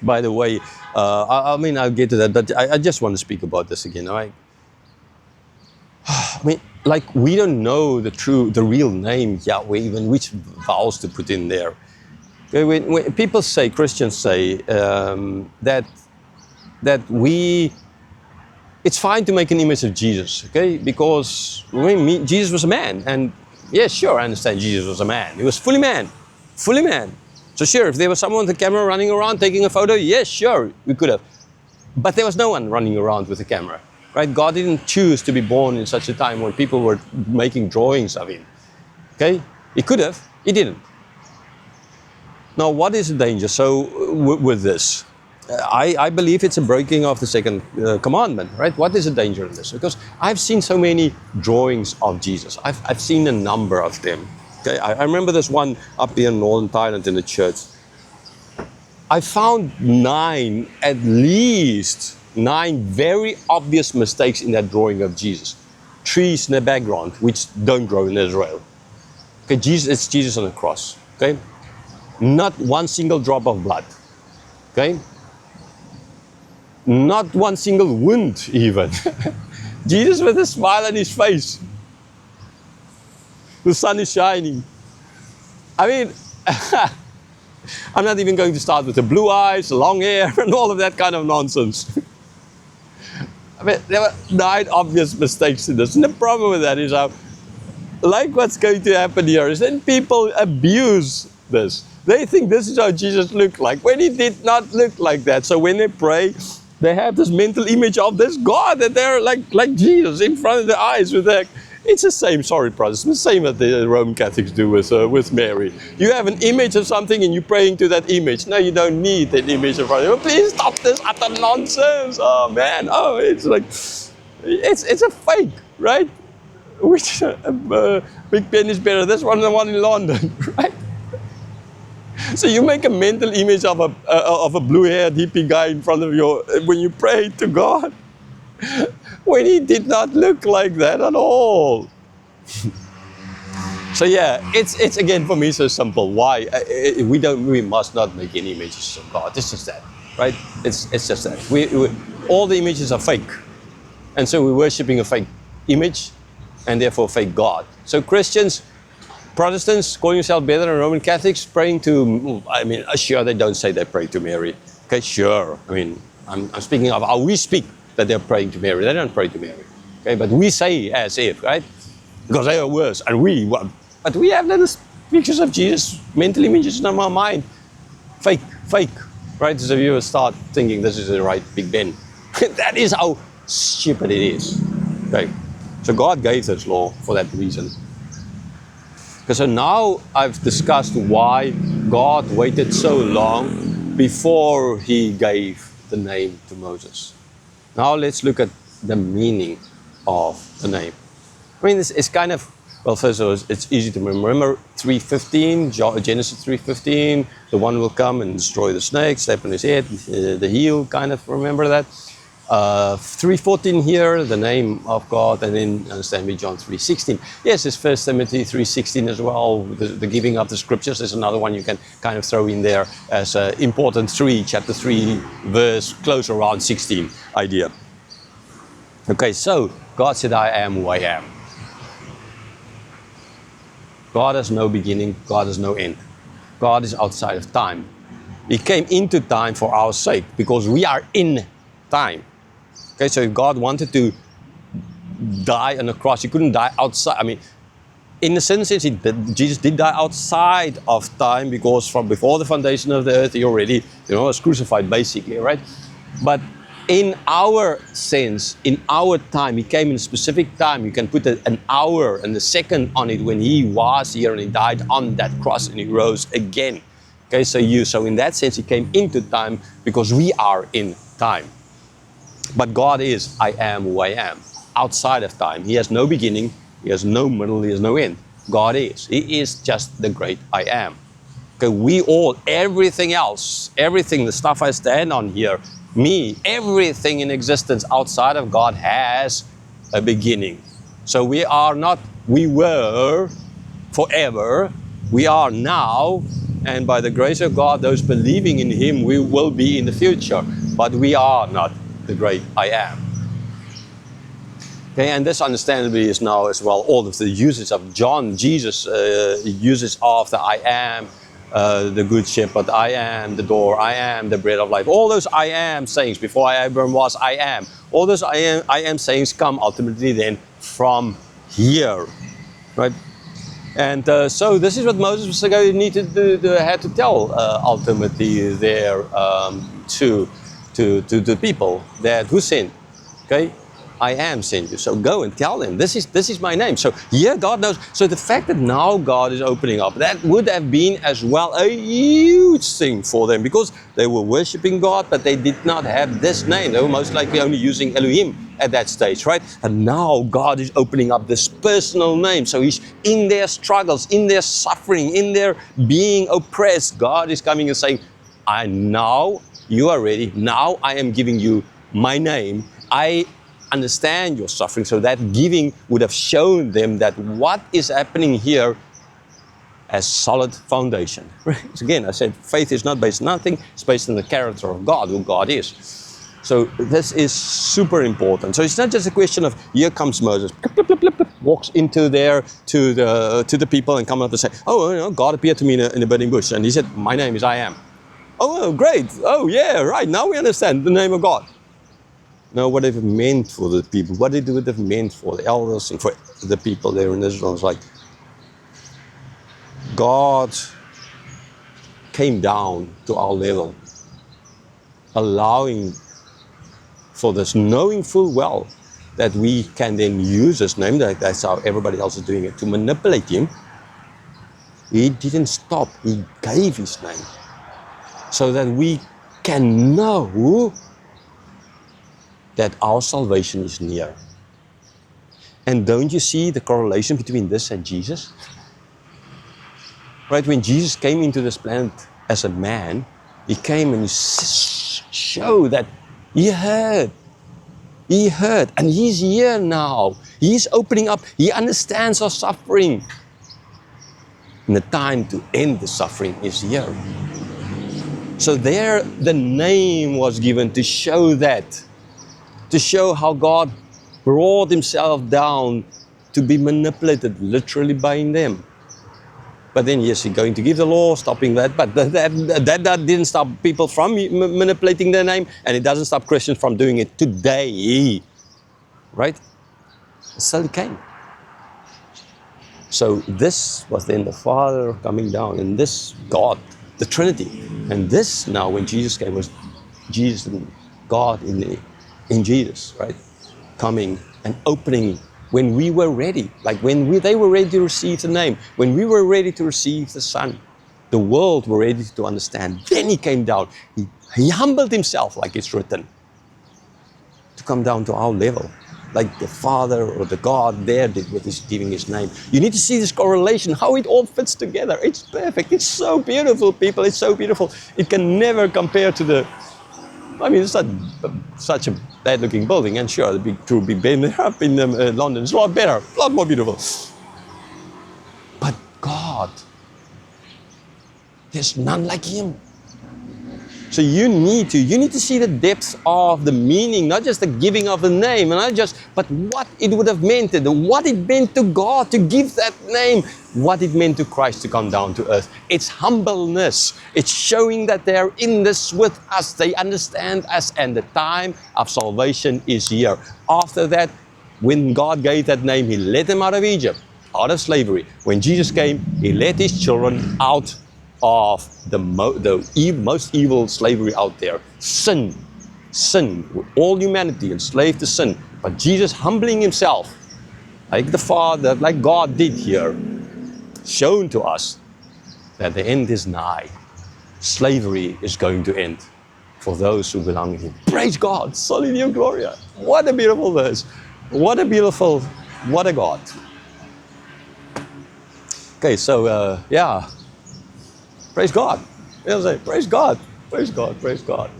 By the way, I mean, I'll get to that, but I just want to speak about this again. All right? I mean, like, we don't know the real name Yahweh, even which vowels to put in there. Okay, when people say, Christians say, that it's fine to make an image of Jesus, okay? Because Jesus was a man, and yes, sure, I understand Jesus was a man. He was fully man, fully man. So sure, if there was someone with a camera running around taking a photo, yes, sure, we could have. But there was no one running around with a camera, right? God didn't choose to be born in such a time when people were making drawings of him, okay? He could have, he didn't. Now, what is the danger? So with this? I believe it's a breaking of the second commandment, right? What is the danger in this? Because I've seen so many drawings of Jesus. I've seen a number of them. Okay, I remember this one up here in Northern Thailand in the church. I found at least nine very obvious mistakes in that drawing of Jesus. Trees in the background, which don't grow in Israel. Okay, it's Jesus on the cross. Okay, not one single drop of blood. Okay. Not one single wound, even. Jesus with a smile on his face. The sun is shining. I mean, I'm not even going to start with the blue eyes, the long hair, and all of that kind of nonsense. I mean, there were 9 obvious mistakes in this. And the problem with that is like what's going to happen here is then people abuse this. They think this is how Jesus looked like, when he did not look like that. So when they pray, they have this mental image of this God, that they're like Jesus in front of their eyes with that. It's the same, sorry brothers, the same that the Roman Catholics do with Mary. You have an image of something and you're praying to that image. No, you don't need that image in front of you. Please stop this utter nonsense. Oh man, it's like, it's a fake, right? Which Big Ben is better, this one than the one in London, right? So you make a mental image of a blue-haired hippie guy in front of you when you pray to God, when he did not look like that at all. So yeah, it's again for me so simple. Why we must not make any images of God. It's just that, right? It's just that all the images are fake, and so we're worshiping a fake image, and therefore fake God. So Christians. Protestants calling yourself better than Roman Catholics, praying to, I mean, sure, they don't say they pray to Mary. Okay, sure. I mean, I'm speaking of how we speak that they're praying to Mary. They don't pray to Mary. Okay, but we say as if, right? Because they are worse, and but we have little pictures of Jesus, mental images in our mind. Fake, right? So you start thinking this is the right Big Ben. That is how stupid it is. Okay, so God gave this law for that reason. So now I've discussed why God waited so long before he gave the name to Moses. Now let's look at the meaning of the name. I mean, it's kind of, well, first of all, it's easy to remember 3:15, Genesis 3:15, the one will come and destroy the snake, step on his head, the heel, kind of remember that. 3:14 here, the name of God, and then understand me John 3:16. Yes, it's 1 Timothy 3:16 as well. The giving of the scriptures is another one you can kind of throw in there as an important chapter 3, verse close around 16 idea. Okay, so God said, I am who I am. God has no beginning, God has no end. God is outside of time. He came into time for our sake because we are in time. Okay, so if God wanted to die on the cross, he couldn't die outside. I mean, in the sense, Jesus did die outside of time because from before the foundation of the earth, he already, was crucified basically, right? But in our sense, in our time, he came in a specific time. You can put an hour and a second on it when he was here and he died on that cross and he rose again. Okay, so in that sense, he came into time because we are in time. But God is, I am who I am, outside of time. He has no beginning, he has no middle, he has no end. God is. He is just the great I am. Okay, we all, everything else, everything, the stuff I stand on here, me, everything in existence outside of God has a beginning. So we were forever, we are now, And by the grace of God, those believing in Him, we will be in the future. But we are not the great I am. Okay, and this understandably is now as well all of the uses of John. Jesus uses of the I am, the good shepherd, I am the door, I am the bread of life. All those I am sayings, before Abraham was I am. All those I am sayings come ultimately then from here, right? And so this is what Moses was going to need to do, had to tell ultimately there to the people that who sinned, okay? I am sent you. So go and tell them, this is my name. So here God knows. So the fact that now God is opening up, that would have been as well a huge thing for them, because they were worshiping God, but they did not have this name. They were most likely only using Elohim at that stage, right? And now God is opening up this personal name. So He's in their struggles, in their suffering, in their being oppressed. God is coming and saying, now you are ready. Now I am giving you my name. I understand your suffering. So that giving would have shown them that what is happening here has solid foundation. Right? Again, I said faith is not based on nothing. It's based on the character of God, who God is. So this is super important. So it's not just a question of here comes Moses, walks into there to the people and come up and say, oh, God appeared to me in a burning bush, and He said, my name is I am. Oh, great. Oh, yeah, right. Now we understand the name of God. No, what it meant for the people, what it would have meant for the elders and for the people there in Israel. It's like God came down to our level, allowing for this, knowing full well that we can then use His name, that's how everybody else is doing it, to manipulate Him. He didn't stop, He gave His name so that we can know that our salvation is near. And don't you see the correlation between this and Jesus? Right, when Jesus came into this planet as a man, He came and He showed that He heard, and He's here now. He's opening up, He understands our suffering. And the time to end the suffering is here. So there, the name was given to show that, to show how God brought Himself down to be manipulated literally by them. But then, yes, He's going to give the law, stopping that. But that didn't stop people from manipulating their name, and it doesn't stop Christians from doing it today. Right? So He came. So this was then the Father coming down, and this God, the Trinity. And this now, when Jesus came, was Jesus and God in Jesus, right? Coming and opening when we were ready, like when they were ready to receive the name, when we were ready to receive the Son, the world were ready to understand. Then He came down. He humbled Himself, like it's written, to come down to our level, like the Father or the God there did with His giving His name. You need to see this correlation, how it all fits together. It's perfect. It's so beautiful, people. It's so beautiful. It can never compare to the, I mean, it's not such a bad-looking building, and sure, the Big Ben up in London is a lot better, a lot more beautiful. But God, there's none like Him. So you need to see the depth of the meaning, not just the giving of the name, but what it would have meant, what it meant to God to give that name, what it meant to Christ to come down to earth. It's humbleness. It's showing that they're in this with us. They understand us, and the time of salvation is here. After that, when God gave that name, He led them out of Egypt, out of slavery. When Jesus came, He led His children out of the most evil slavery out there. Sin, all humanity enslaved to sin. But Jesus humbling Himself, like the Father, like God did here, shown to us that the end is nigh. Slavery is going to end for those who belong in Him. Praise God, Soli Deo Gloria. What a beautiful verse. What a God. Okay, so yeah. Praise God. You know what I'm saying? Praise God. Praise God. Praise God.